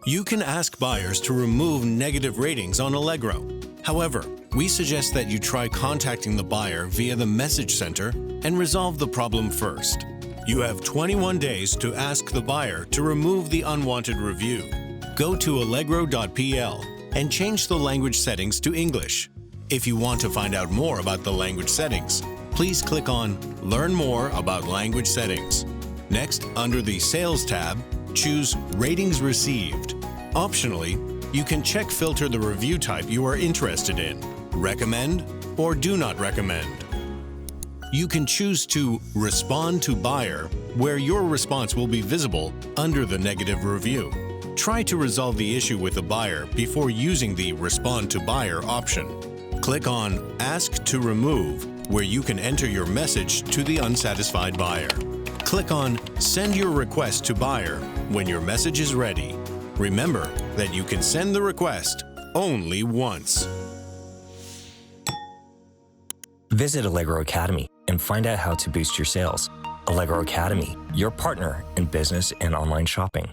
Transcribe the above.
You can ask buyers to remove negative ratings on Allegro. However, we suggest that you try contacting the buyer via the message center and resolve the problem first. You have 21 days to ask the buyer to remove the unwanted review. Go to allegro.pl and change the language settings to English. If you want to find out more about the language settings, please click on Learn More about Language Settings. Next, under the Sales tab, choose Ratings Received. Optionally, you can check filter the review type you are interested in, recommend or do not recommend. You can choose to Respond to Buyer, where your response will be visible under the negative review. Try to resolve the issue with the buyer before using the Respond to Buyer option. Click on Ask to Remove, where you can enter your message to the unsatisfied buyer. Click on Send your request to buyer when your message is ready. Remember that you can send the request only once. Visit Allegro Academy and find out how to boost your sales. Allegro Academy, your partner in business and online shopping.